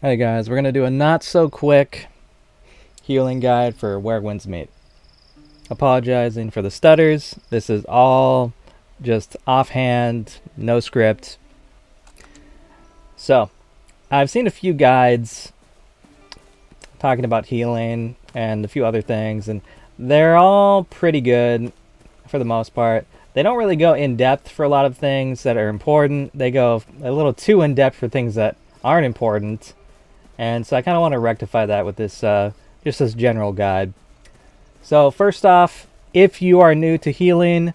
Hey guys, we're gonna do a not so quick healing guide for Where Winds Meet. Apologizing for the stutters. This is all just offhand, no script. So, I've seen a few guides talking about healing and a few other things, and they're all pretty good for the most part. They don't really go in depth for a lot of things that are important. They go a little too in depth for things that aren't important. And so I kind of want to rectify that with this, just this general guide. So first off, if you are new to healing,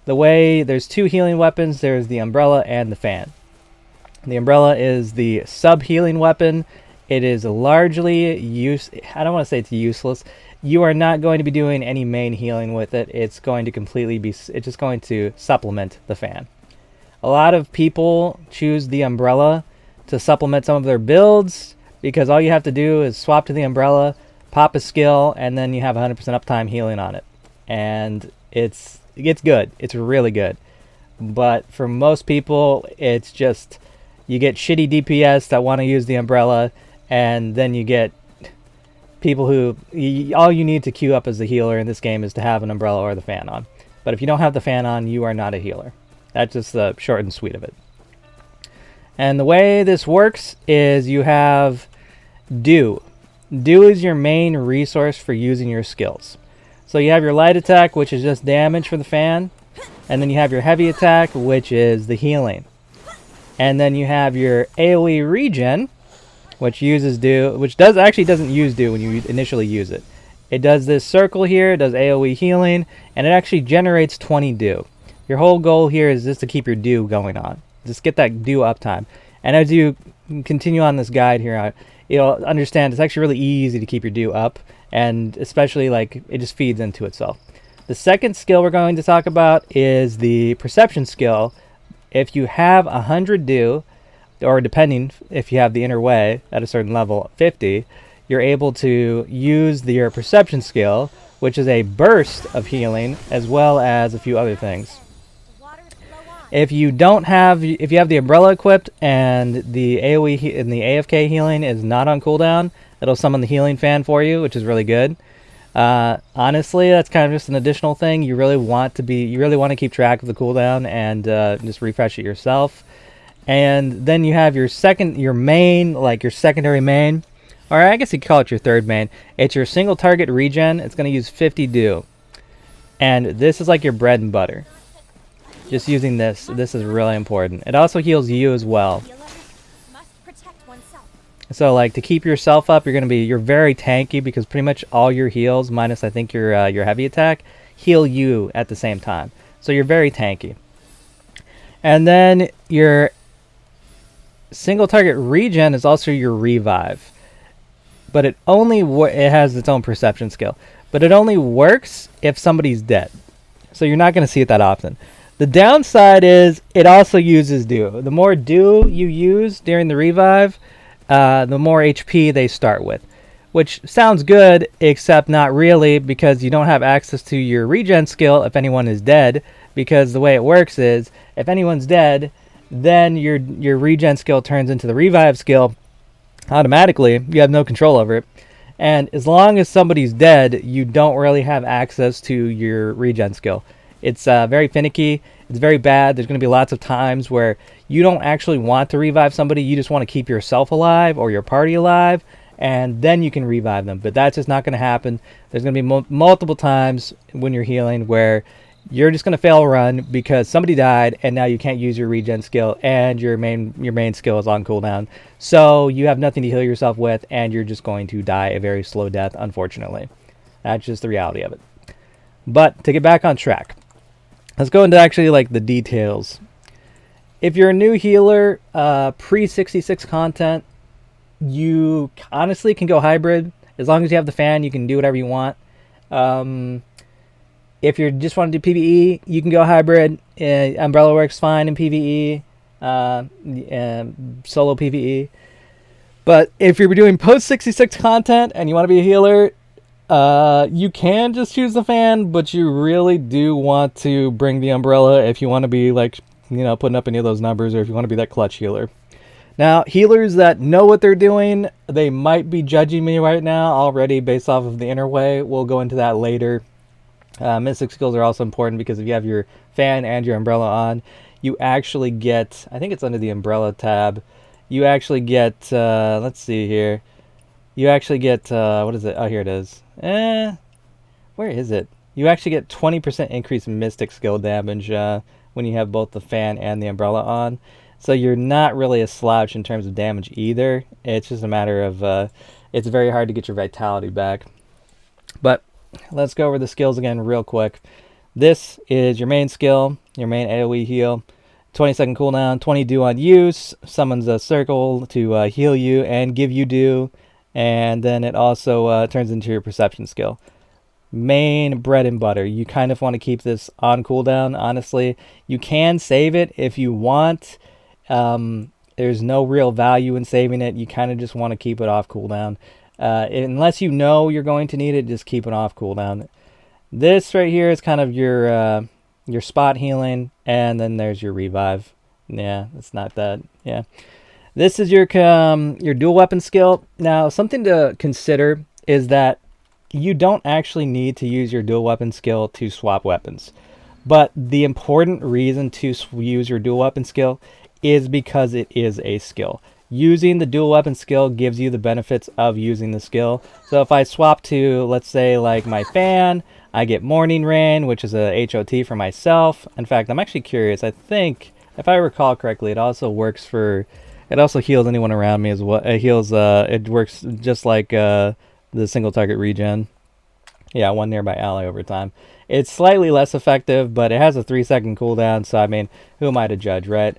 there's two healing weapons. There's the umbrella and the fan. The umbrella is the sub-healing weapon. It is largely I don't want to say it's useless. You are not going to be doing any main healing with it. It's just going to supplement the fan. A lot of people choose the umbrella to supplement some of their builds, because all you have to do is swap to the umbrella, pop a skill, and then you have 100% uptime healing on it. And it's good. It's really good. But for most people, it's just you get shitty DPS that want to use the umbrella, and then you get people who all you need to queue up as a healer in this game is to have an umbrella or the fan on. But if you don't have the fan on, you are not a healer. That's just the short and sweet of it. And the way this works is you have Dew. Dew is your main resource for using your skills. So you have your light attack, which is just damage for the fan. And then you have your heavy attack, which is the healing. And then you have your AoE regen, which uses Dew, which doesn't use Dew when you initially use it. It does this circle here, it does AoE healing, and it actually generates 20 Dew. Your whole goal here is just to keep your Dew going on. Just get that Dew uptime. And as you continue on this guide here, you'll understand it's actually really easy to keep your Dew up, and especially like it just feeds into itself. The second skill we're going to talk about is the perception skill. If you have 100 Dew, or depending if you have the inner way at a certain level, 50, you're able to use your perception skill, which is a burst of healing, as well as a few other things. If you have the umbrella equipped and the AoE and the AFK healing is not on cooldown, it'll summon the healing fan for you, which is really good. Honestly, that's kind of just an additional thing. You really want to keep track of the cooldown and just refresh it yourself. And then you have your main, like your secondary main, or I guess you could call it your third main. It's your single target regen. It's going to use 50 Dew. And this is like your bread and butter. Just using this is really important. It also heals you as well. So like to keep yourself up, you're very tanky, because pretty much all your heals, minus I think your heavy attack, heal you at the same time. So you're very tanky. And then your single target regen is also your revive. But it has its own perception skill. But it only works if somebody's dead. So you're not going to see it that often. The downside is it also uses Dew. The more Dew you use during the revive, the more HP they start with. Which sounds good, except not really, because you don't have access to your regen skill if anyone is dead. Because the way it works is, if anyone's dead, then your regen skill turns into the revive skill automatically. You have no control over it. And as long as somebody's dead, you don't really have access to your regen skill. It's very finicky. It's very bad. There's going to be lots of times where you don't actually want to revive somebody. You just want to keep yourself alive or your party alive, and then you can revive them. But that's just not going to happen. There's going to be multiple times when you're healing where you're just going to fail a run because somebody died, and now you can't use your regen skill, and your main skill is on cooldown. So you have nothing to heal yourself with, and you're just going to die a very slow death, unfortunately. That's just the reality of it. But to get back on track, let's go into actually like the details. If you're a new healer, pre-66 content, you honestly can go hybrid. As long as you have the fan, you can do whatever you want. If you just want to do PVE, you can go hybrid. Umbrella works fine in PVE, solo PVE. But if you're doing post-66 content and you want to be a healer, you can just choose the fan, but you really do want to bring the umbrella if you want to be like, putting up any of those numbers, or if you want to be that clutch healer. Now, healers that know what they're doing, they might be judging me right now already based off of the interway. We'll go into that later. Mystic skills are also important because if you have your fan and your umbrella on, you actually get, I think it's under the umbrella tab, you actually get, let's see here, you actually get, what is it? Oh, here it is. Where is it? You actually get 20% increase in mystic skill damage when you have both the fan and the umbrella on. So you're not really a slouch in terms of damage either. It's just a matter of, it's very hard to get your vitality back. But let's go over the skills again real quick. This is your main skill, your main AoE heal. 20-second cooldown, 20 dew on use, summons a circle to heal you and give you dew, and then it also turns into your perception skill. Main bread and butter. You kind of want to keep this on cooldown, honestly. You can save it if you want. There's no real value in saving it. You kind of just want to keep it off cooldown. Unless you know you're going to need it, just keep it off cooldown. This right here is kind of your spot healing, and then there's your revive. Yeah, it's not that. Yeah, this is your dual weapon skill. Now, something to consider is that you don't actually need to use your dual weapon skill to swap weapons, but the important reason to use your dual weapon skill is because it is a skill. Using the dual weapon skill gives you the benefits of using the skill. So if I swap to, let's say, like my fan, I get Morning Rain, which is a HOT for myself. In fact, I'm actually curious. I think, if I recall correctly, it also works for, it also heals anyone around me as well. It heals, it works just like the single target regen. Yeah, one nearby ally over time. It's slightly less effective, but it has a 3-second cooldown, so I mean, who am I to judge, right?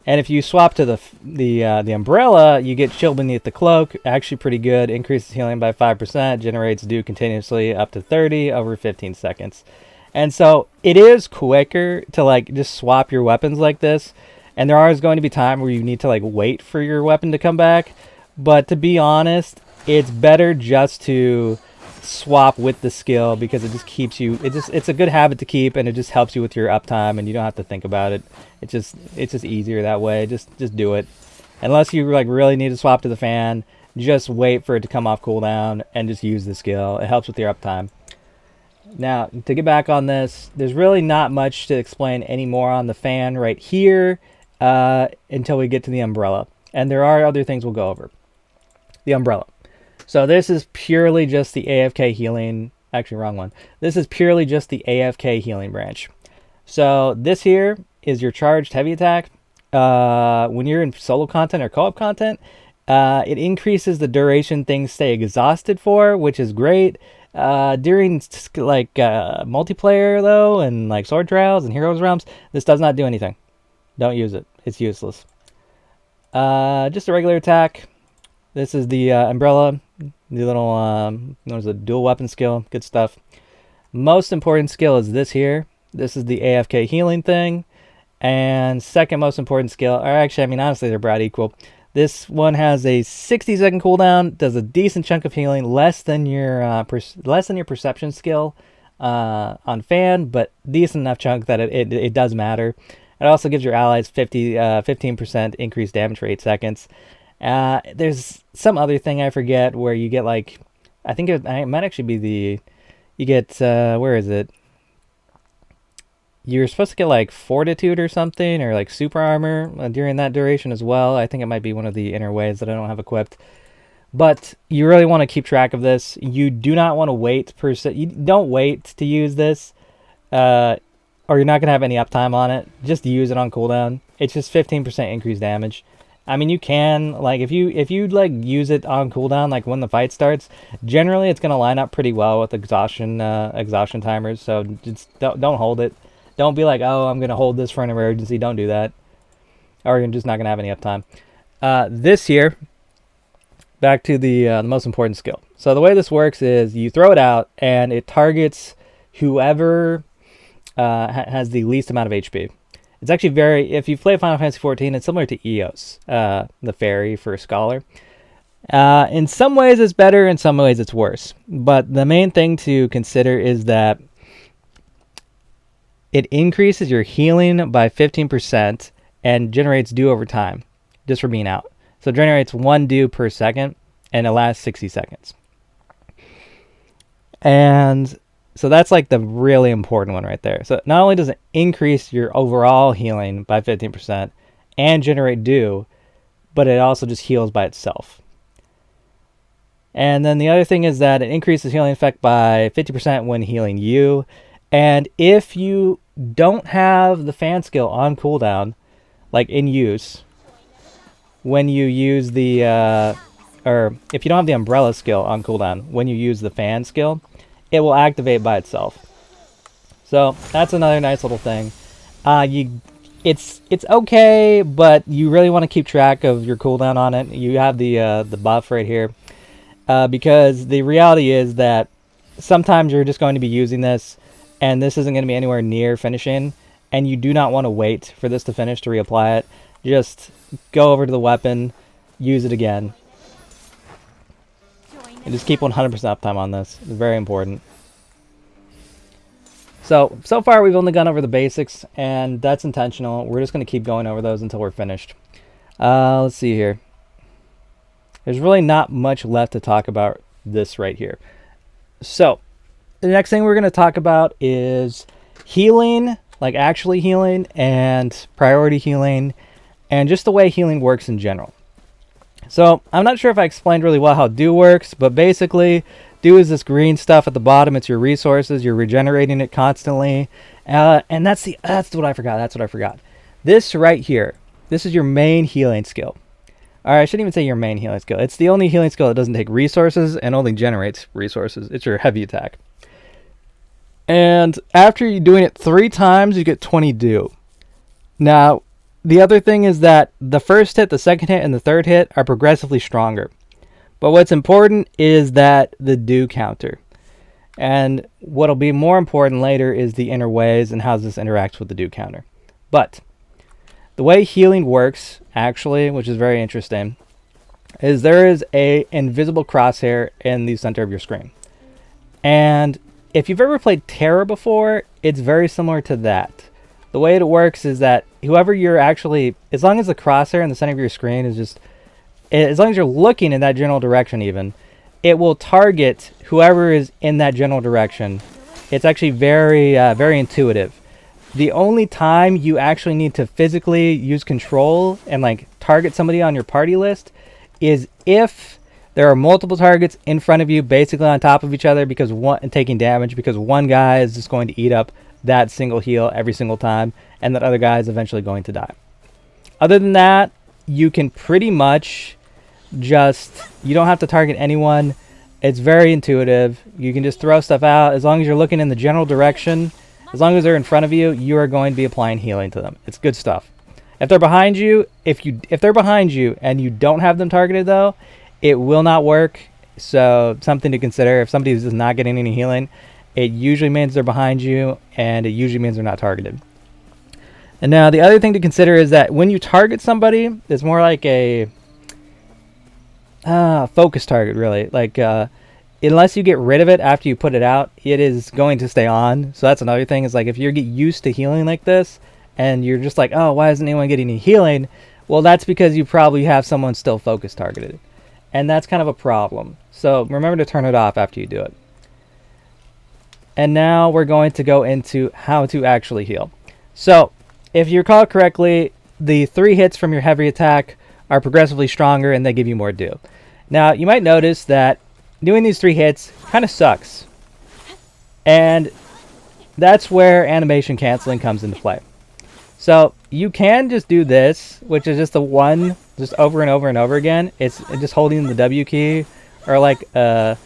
And if you swap to the umbrella, you get Chill Beneath the Cloak. Actually pretty good. Increases healing by 5%. Generates dew continuously up to 30 over 15 seconds. And so it is quicker to like just swap your weapons like this. And there are going to be time where you need to like wait for your weapon to come back. But to be honest, it's better just to swap with the skill because it just keeps you, it's a good habit to keep, and it just helps you with your uptime, and you don't have to think about it. It's just easier that way. Just do it. Unless you like really need to swap to the fan, just wait for it to come off cooldown and just use the skill. It helps with your uptime. Now, to get back on this, there's really not much to explain anymore on the fan right here until we get to the umbrella. And there are other things we'll go over. The umbrella. So this is purely just the AFK healing. Actually, wrong one. This is purely just the AFK healing branch. So this here is your charged heavy attack. When you're in solo content or co-op content, it increases the duration things stay exhausted for, which is great. During like multiplayer though, and like sword trials and heroes realms, this does not do anything. Don't use it. It's useless. Just a regular attack. This is the umbrella. The little there's a dual weapon skill. Good stuff. Most important skill is this here. This is the AFK healing thing. And second most important skill, or actually, I mean, honestly, they're about equal. This one has a 60-second cooldown, does a decent chunk of healing, less than your perception skill on fan, but decent enough chunk that it does matter. It also gives your allies 15% increased damage for 8 seconds. There's some other thing I forget where you get like, I think it might actually be you get, where is it? You're supposed to get like fortitude or something, or like super armor during that duration as well. I think it might be one of the inner ways that I don't have equipped. But you really want to keep track of this. You do not want to wait you don't wait to use this, or you're not gonna have any uptime on it. Just use it on cooldown. It's just 15% increased damage. I mean, you can like if you like use it on cooldown, like when the fight starts. Generally, it's gonna line up pretty well with exhaustion timers. So just don't hold it. Don't be like, oh, I'm going to hold this for an emergency. Don't do that. Or you're just not going to have any uptime. This here, back to the most important skill. So the way this works is you throw it out, and it targets whoever has the least amount of HP. It's actually if you play Final Fantasy XIV, it's similar to Eos, the fairy for Scholar. In some ways it's better, in some ways it's worse. But the main thing to consider is that it increases your healing by 15% and generates dew over time, just for being out. So it generates 1 dew per second, and it lasts 60 seconds. And so that's like the really important one right there. So not only does it increase your overall healing by 15% and generate dew, but it also just heals by itself. And then the other thing is that it increases healing effect by 50% when healing you. And if you don't have the fan skill on cooldown, like in use, when you use the, or if you don't have the umbrella skill on cooldown, when you use the fan skill, it will activate by itself. So that's another nice little thing. It's okay, but you really want to keep track of your cooldown on it. You have the buff right here, because the reality is that sometimes you're just going to be using this, and this isn't going to be anywhere near finishing, and you do not want to wait for this to finish to reapply it. Just go over to the weapon, use it again, and just keep 100% uptime on this. It's very important. So far we've only gone over the basics, and that's intentional. We're just going to keep going over those until we're finished. Let's see here. There's really not much left to talk about this right here. So the next thing we're going to talk about is healing, like actually healing, and priority healing, and just the way healing works in general. So I'm not sure if I explained really well how dew works, but basically dew is this green stuff at the bottom. It's your resources. You're regenerating it constantly. And that's what I forgot. This right here, this is your main healing skill. All right, I shouldn't even say your main healing skill. It's the only healing skill that doesn't take resources and only generates resources. It's your heavy attack. And after you're doing it 3 times, you get 20 dew. Now, the other thing is that the first hit, the second hit, and the third hit are progressively stronger. But what's important is that the dew counter. And what'll be more important later is the inner ways and how this interacts with the dew counter. But the way healing works, actually, which is very interesting, is there is a invisible crosshair in the center of your screen. And if you've ever played Terra before, it's very similar to that. The way it works is that whoever you're actually, as long as the crosshair in the center of your screen is just, as long as you're looking in that general direction even, it will target whoever is in that general direction. It's actually very, very intuitive. The only time you actually need to physically use control and like target somebody on your party list is if there are multiple targets in front of you, basically on top of each other, because one taking damage, because one guy is just going to eat up that single heal every single time, and that other guy is eventually going to die. Other than that, you can pretty much just, you don't have to target anyone. It's very intuitive. You can just throw stuff out. As long as you're looking in the general direction, as long as they're in front of you, you are going to be applying healing to them. It's good stuff. If they're behind you, if they're behind you and you don't have them targeted though, it will not work. So something to consider. If somebody is just not getting any healing, it usually means they're behind you, and it usually means they're not targeted. And now the other thing to consider is that when you target somebody, it's more like a focus target, really. Like unless you get rid of it after you put it out, it is going to stay on. So that's another thing, is like if you get used to healing like this and you're just like, oh, why isn't anyone getting any healing? Well, that's because you probably have someone still focus targeted, and that's kind of a problem. So remember to turn it off after you do it. And now we're going to go into how to actually heal. So if you recall correctly, the 3 hits from your heavy attack are progressively stronger, and they give you more dew. Now you might notice that doing these 3 hits kind of sucks, and that's where animation canceling comes into play. So you can just do this, which is just the one, just over and over and over again. It's just holding the W key, or like a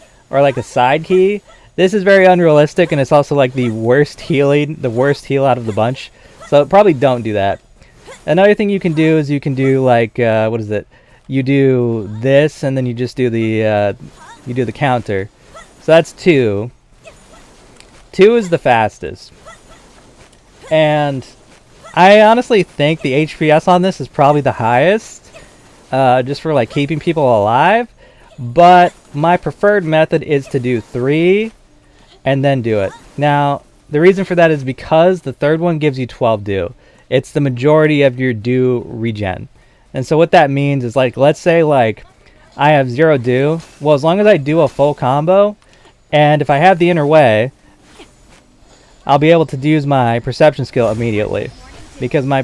side key. This is very unrealistic, and it's also like the worst heal out of the bunch. So probably don't do that. Another thing you can do is you can do like what is it? You do this, and then you just do the counter. So that's 2. 2 is the fastest, and I honestly think the HPS on this is probably the highest, just for like keeping people alive. But my preferred method is to do 3 and then do it. Now, the reason for that is because the third one gives you 12 dew. It's the majority of your dew regen. And so what that means is, like, let's say like I have 0 do. Well, as long as I do a full combo, and if I have the inner way, I'll be able to use my perception skill immediately. Because my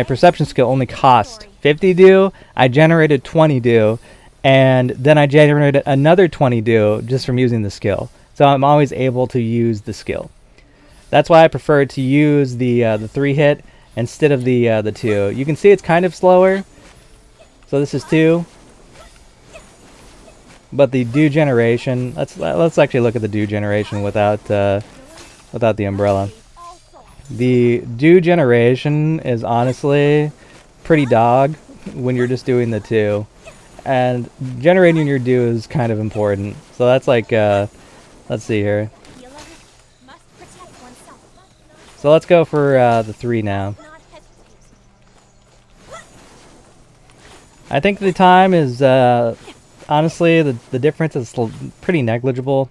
perception skill only cost 50 do, I generated 20 do, and then I generated another 20 do just from using the skill. So I'm always able to use the skill. That's why I prefer to use the 3-hit instead of the 2. You can see it's kind of slower. So this is 2. But the do generation, let's actually look at the do generation without the umbrella. The do generation is honestly pretty dog when you're just doing the 2. And generating your do is kind of important. So that's like, let's see here. So let's go for the 3 now. I think the time is, honestly, the difference is pretty negligible.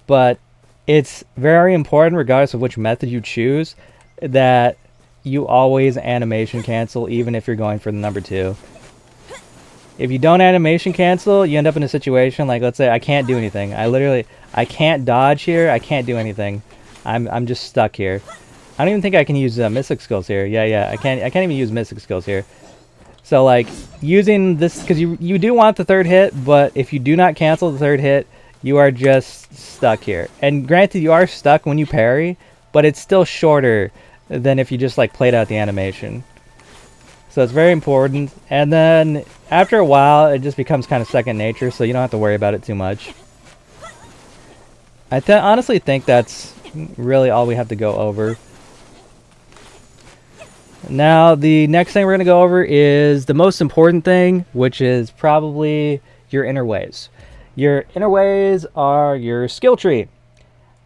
But it's very important, regardless of which method you choose, that you always animation cancel, even if you're going for the number 2. If you don't animation cancel, you end up in a situation like, let's say I can't do anything. I can't dodge here. I can't do anything. I'm just stuck here. I don't even think I can use mystic skills here. Yeah, I can't even use mystic skills here. So like using this, because you do want the 3rd hit, but if you do not cancel the 3rd hit, you are just stuck here. And granted, you are stuck when you parry, but it's still shorter than if you just like played out the animation. So it's very important. And then after a while, it just becomes kind of second nature, so you don't have to worry about it too much. I honestly think that's really all we have to go over. Now, the next thing we're going to go over is the most important thing, which is probably your inner ways. Your inner ways are your skill tree,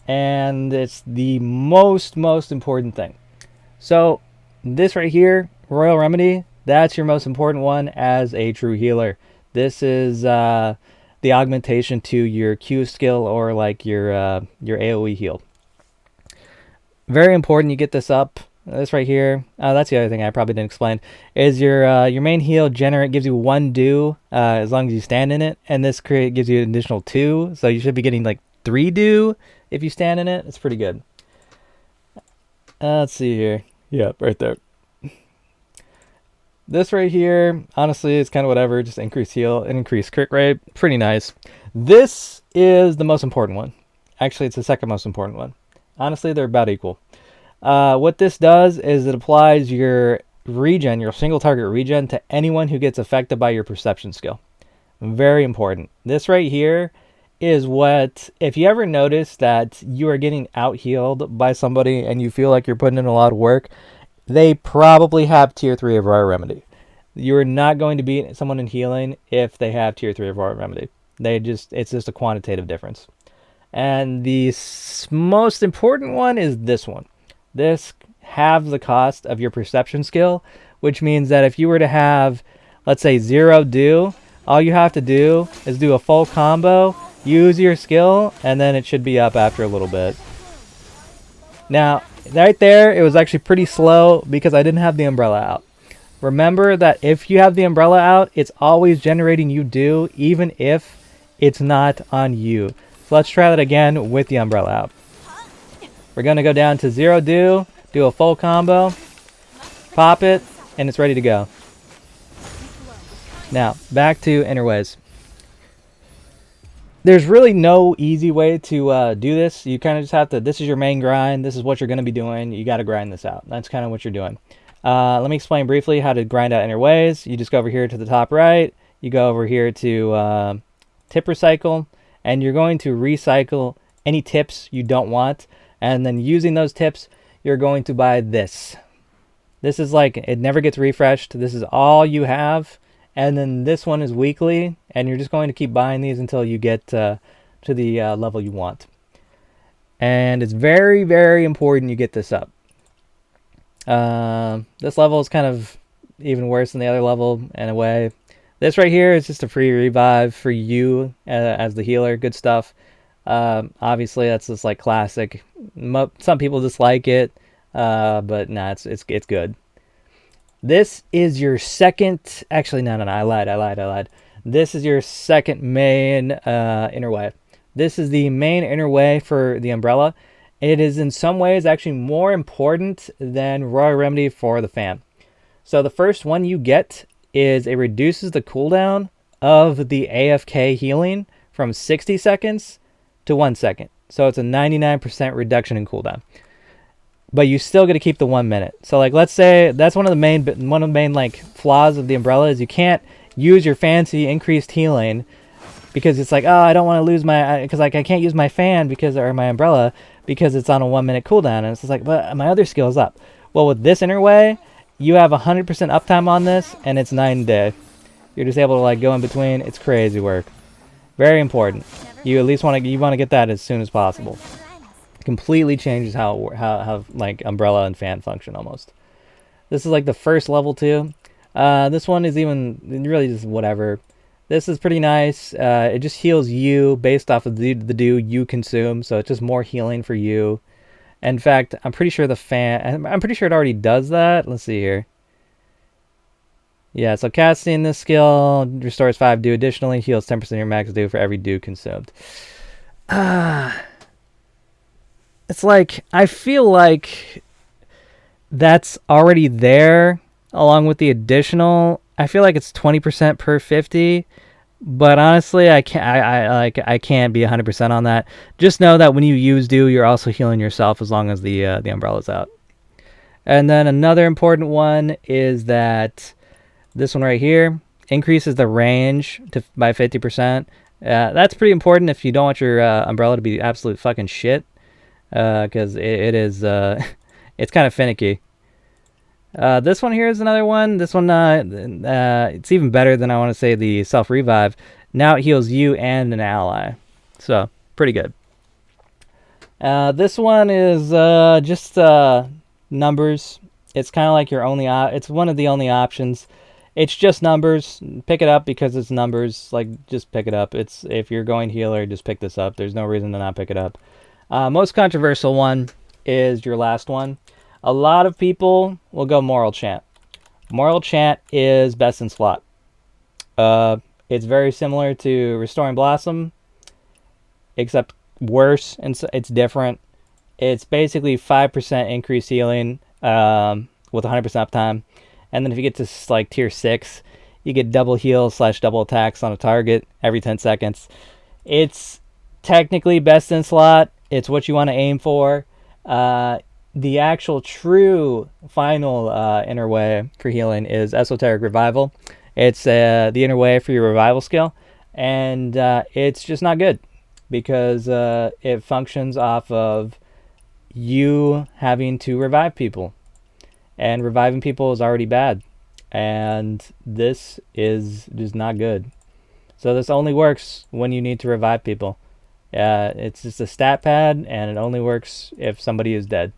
and it's the most important thing. So this right here, Royal Remedy, that's your most important one as a true healer. This is the augmentation to your Q skill, or like your AoE heal. Very important you get this up. This right here, that's the other thing I probably didn't explain, is your main heal gives you 1 do as long as you stand in it, and this gives you an additional 2, so you should be getting like 3 do if you stand in it. It's pretty good. Let's see here. Yep, right there. This right here, honestly, it's kind of whatever. Just increase heal and increase crit rate. Pretty nice. This is the most important one. Actually, it's the second most important one. Honestly, they're about equal. What this does is it applies your regen, your single target regen, to anyone who gets affected by your perception skill. Very important. This right here is what, if you ever notice that you are getting out healed by somebody and you feel like you're putting in a lot of work, they probably have tier 3 of Royal Remedy. You're not going to beat someone in healing if they have tier 3 of Royal Remedy. It's just a quantitative difference. And the most important one is this one. This halves the cost of your perception skill, which means that if you were to have, let's say, 0 do, all you have to do is do a full combo, use your skill, and then it should be up after a little bit. Now, right there, it was actually pretty slow because I didn't have the umbrella out. Remember that if you have the umbrella out, it's always generating you do, even if it's not on you. So let's try that again with the umbrella out. We're going to go down to 0 do a full combo, pop it, and it's ready to go. Now, back to inner ways. There's really no easy way to do this. You kind of just have to, this is your main grind, this is what you're going to be doing, you got to grind this out. That's kind of what you're doing. Let me explain briefly how to grind out inner ways. You just go over here to the top right, you go over here to tip recycle, and you're going to recycle any tips you don't want. And then using those tips, you're going to buy this. This is like, it never gets refreshed. This is all you have. And then this one is weekly. And you're just going to keep buying these until you get to the level you want. And it's very, very important you get this up. This level is kind of even worse than the other level in a way. This right here is just a free revive for you as the healer. Good stuff. Obviously that's just like classic. Some people dislike it, but nah, it's good. This is your second. Actually, no. I lied. This is your second main inner way. This is the main inner way for the umbrella. It is in some ways actually more important than Royal Remedy for the fan. So the first one you get is it reduces the cooldown of the AFK healing from 60 seconds to 1 second. So it's a 99% reduction in cooldown. But you still get to keep the 1 minute. So like, let's say that's one of the main like flaws of the umbrella is you can't use your fancy increased healing because it's like, oh, I don't want to lose my, because like I can't use my fan because, or my umbrella because it's on a 1 minute cooldown, and it's just like, but my other skill is up. Well, with this inner way, you have 100% uptime on this, and it's 9 day. You're just able to like go in between. It's crazy work. Very important. You at least want to get that as soon as possible. Completely changes how like umbrella and fan function almost. This is like the first level too. This one is even really just whatever. This is pretty nice. It just heals you based off of the dew you consume, so it's just more healing for you. In fact, I'm pretty sure I'm pretty sure it already does that. Let's see here. Yeah, so casting this skill restores 5 dew. Additionally, heals 10% of your max dew for every dew consumed. It's like, I feel like that's already there along with the additional. I feel like it's 20% per 50, but honestly, I can't be 100% on that. Just know that when you use dew, you're also healing yourself as long as the umbrella's out. And then another important one is that this one right here increases the range by 50%. That's pretty important if you don't want your umbrella to be absolute fucking shit. Because it is, it's kind of finicky. This one here is another one. This one, it's even better than I want to say the self-revive. Now it heals you and an ally. So, pretty good. This one is just numbers. It's kind of like your only, it's one of the only options. It's just numbers. Pick it up because it's numbers. Like, just pick it up. If you're going healer, just pick this up. There's no reason to not pick it up. Most controversial one is your last one. A lot of people will go Moral Chant. Moral Chant is best in slot. It's very similar to Restoring Blossom, except worse, and it's different. It's basically 5% increased healing with 100% uptime. And then if you get to like tier 6, you get double heal / double attacks on a target every 10 seconds. It's technically best in slot. It's what you want to aim for. The actual true final inner way for healing is Esoteric Revival. It's the inner way for your revival skill. And it's just not good because it functions off of you having to revive people. And reviving people is already bad. And this is just not good. So this only works when you need to revive people. It's just a stat pad, and it only works if somebody is dead.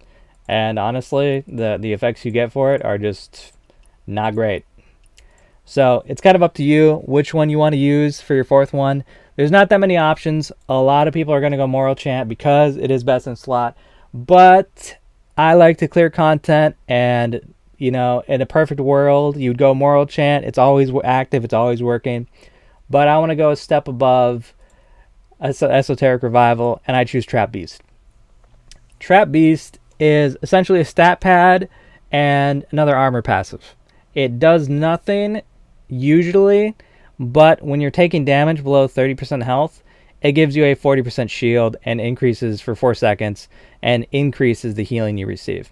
And honestly, the effects you get for it are just not great. So it's kind of up to you which one you want to use for your fourth one. There's not that many options. A lot of people are going to go Moral Chant because it is best in slot. But I like to clear content, and you know, in a perfect world, you'd go Moral Chant. It's always active. It's always working. But I want to go a step above Esoteric Revival, and I choose Trap Beast. Trap Beast is essentially a stat pad and another armor passive. It does nothing usually, but when you're taking damage below 30% health, it gives you a 40% shield and increases for 4 seconds and increases the healing you receive.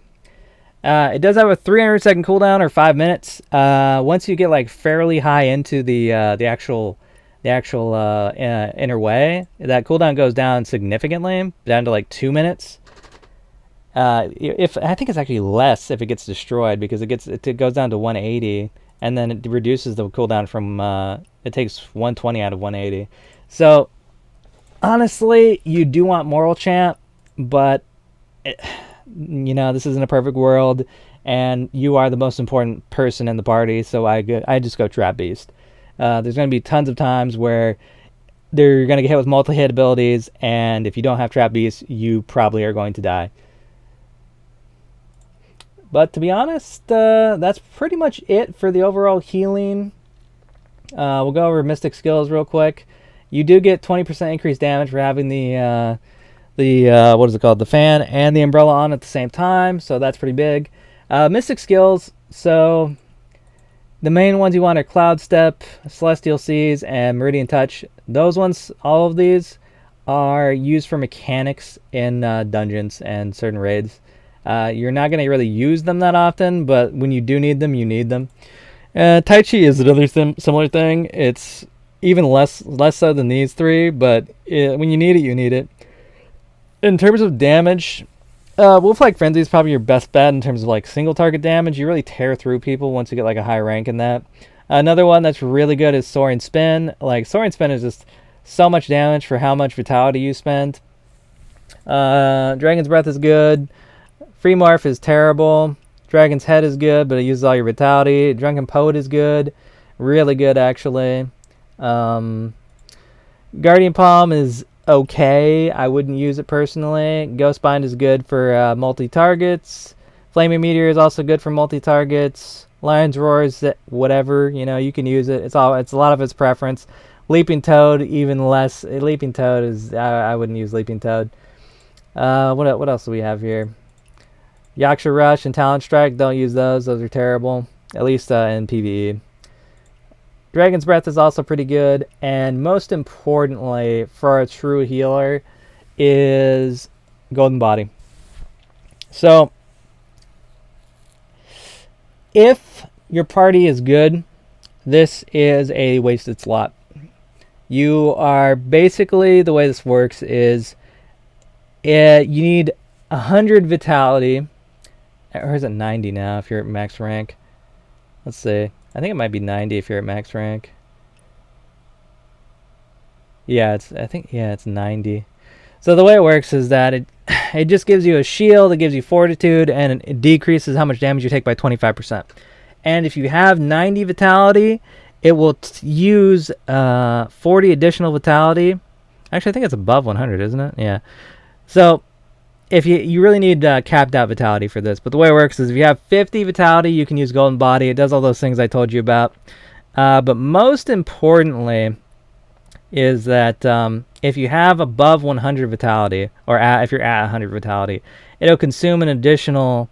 It does have a 300-second cooldown or 5 minutes. Once you get like fairly high into the actual inner way, that cooldown goes down significantly, down to like 2 minutes. If I think it's actually less if it gets destroyed, because it goes down to 180, and then it reduces the cooldown from it takes 120 out of 180. So honestly, you do want Moral Chant, but this isn't a perfect world, and you are the most important person in the party, so I just go Trap Beast. There's going to be tons of times where they're going to get hit with multi-hit abilities, and if you don't have Trap Beast, you probably are going to die. But to be honest, that's pretty much it for the overall healing. We'll go over Mystic Skills real quick. You do get 20% increased damage for having the what is it called? The fan and the umbrella on at the same time, so that's pretty big. Mystic Skills, so the main ones you want are Cloud Step, Celestial Seas, and Meridian Touch. Those ones, all of these, are used for mechanics in dungeons and certain raids. You're not going to really use them that often, but when you do need them, you need them. Tai Chi is another similar thing. It's even less so than these three, but when you need it, you need it. In terms of damage, Wolf-like Frenzy is probably your best bet in terms of like single target damage. You really tear through people once you get like a high rank in that. Another one that's really good is Soaring Spin. Like Soaring Spin is just so much damage for how much vitality you spend. Dragon's Breath is good. Free Morph is terrible. Dragon's Head is good, but it uses all your vitality. Drunken Poet is good. Really good, actually. Guardian Palm is okay. I wouldn't use it personally. Ghostbind is good for multi-targets. Flaming Meteor is also good for multi-targets. Lion's Roar is whatever. You can use it. It's a lot of its preference. Leaping Toad, even less. Leaping Toad is... I wouldn't use Leaping Toad. What else do we have here? Yaksha Rush and Talon Strike, don't use those. Those are terrible. At least in PVE. Dragon's Breath is also pretty good. And most importantly, for a true healer, is Golden Body. So, if your party is good, this is a wasted slot. You are basically, the way this works is, you need 100 vitality. Or is it 90 now if you're at max rank? Let's see. I think it might be 90 if you're at max rank. Yeah, it's 90. So the way it works is that it just gives you a shield, it gives you fortitude, and it decreases how much damage you take by 25%. And if you have 90 vitality, it will use 40 additional vitality. Actually, I think it's above 100, isn't it? Yeah. So if you really need capped out vitality for this, but the way it works is if you have 50 vitality, you can use Golden Body. It does all those things I told you about. But most importantly is that if you have above 100 vitality, or if you're at 100 vitality, it'll consume an additional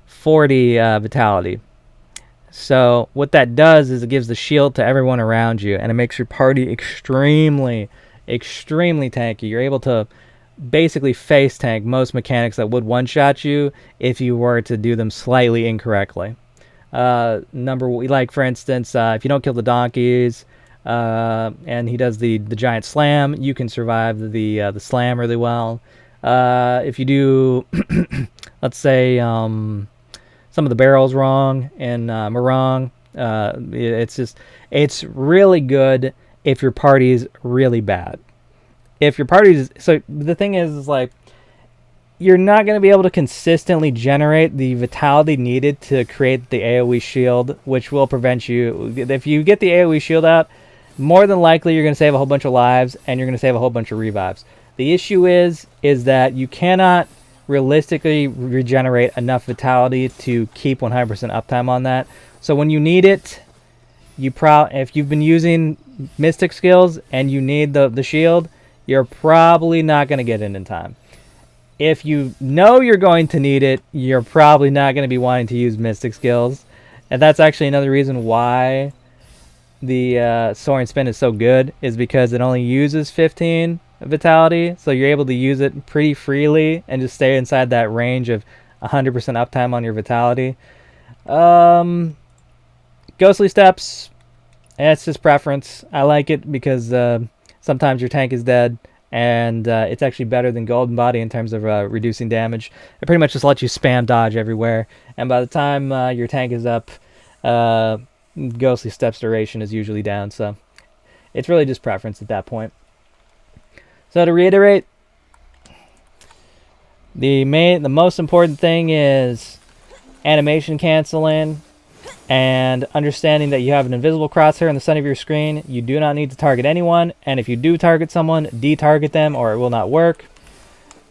40 vitality. So what that does is it gives the shield to everyone around you, and it makes your party extremely, extremely tanky. You're able to basically face tank most mechanics that would one-shot you if you were to do them slightly incorrectly. Like for instance, if you don't kill the donkeys, and he does the giant slam, you can survive the slam really well. If you do, let's say, some of the barrels wrong and Morong, it's really good if your party's really bad. If your party's... So the thing is like, you're not going to be able to consistently generate the vitality needed to create the AoE shield, which will prevent you... If you get the AoE shield out, more than likely you're going to save a whole bunch of lives, and you're going to save a whole bunch of revives. The issue is that you cannot realistically regenerate enough vitality to keep 100% uptime on that. So when you need it, if you've been using Mystic Skills and you need the shield, you're probably not going to get it in time. If you know you're going to need it, you're probably not going to be wanting to use Mystic Skills. And that's actually another reason why the Soaring Spin is so good, is because it only uses 15 vitality. So you're able to use it pretty freely and just stay inside that range of 100% uptime on your vitality. Ghostly Steps, it's just preference. I like it because... sometimes your tank is dead, and it's actually better than Golden Body in terms of reducing damage. It pretty much just lets you spam dodge everywhere, and by the time your tank is up, Ghostly Steps duration is usually down, so it's really just preference at that point. So to reiterate, the most important thing is animation canceling, and understanding that you have an invisible crosshair in the center of your screen. You do not need to target anyone, and if you do target someone, de-target them or it will not work.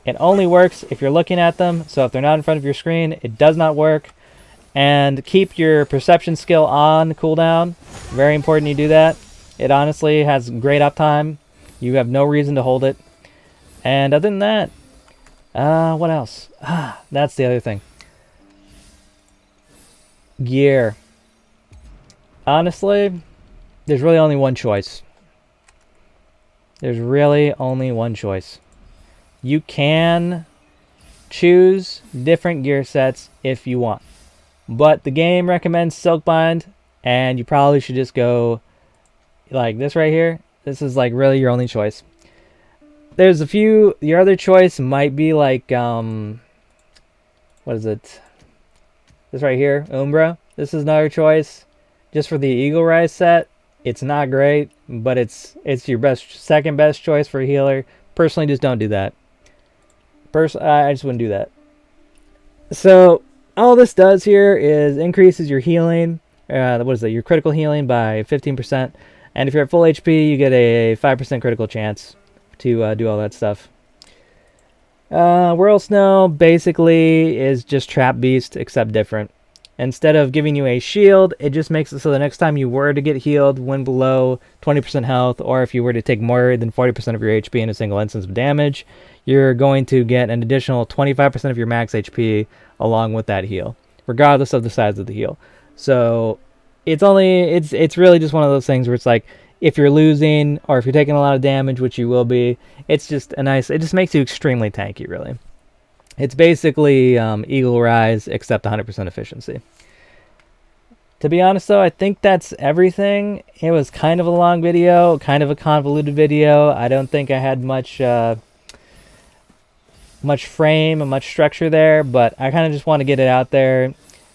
It only works if you're looking at them, so if they're not in front of your screen, it does not work. And keep your perception skill on cooldown. Very important you do that. It honestly has great uptime. You have no reason to hold it. And other than that, what else? That's the other thing. Gear. Honestly, there's really only one choice. There's really only one choice. You can choose different gear sets if you want. But the game recommends Silkbind, and you probably should just go like this right here. This is like really your only choice. There's a few. Your other choice might be like what is it? This right here, Umbra. This is another choice, just for the Eagle Rise set. It's not great, but it's your second best choice for a healer. Personally, just don't do that. I just wouldn't do that. So all this does here is increases your healing. What is it? Your critical healing by 15%, and if you're at full HP, you get a 5% critical chance to do all that stuff. Whirl Snow basically is just Trap Beast, except different. Instead of giving you a shield, it just makes it so the next time you were to get healed when below 20% health, or if you were to take more than 40% of your HP in a single instance of damage, you're going to get an additional 25% of your max HP along with that heal, regardless of the size of the heal. So it's really just one of those things where it's like, if you're losing or if you're taking a lot of damage, which you will be, it's just it just makes you extremely tanky, really. It's basically Eagle Rise, except 100% efficiency. To be honest, though, I think that's everything. It was kind of a long video, kind of a convoluted video. I don't think I had much frame and much structure there, but I kind of just want to get it out there,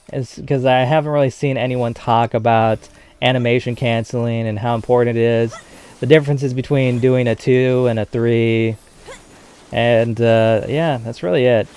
because I haven't really seen anyone talk about animation canceling and how important it is. The differences between doing a 2 and a 3. And yeah, that's really it.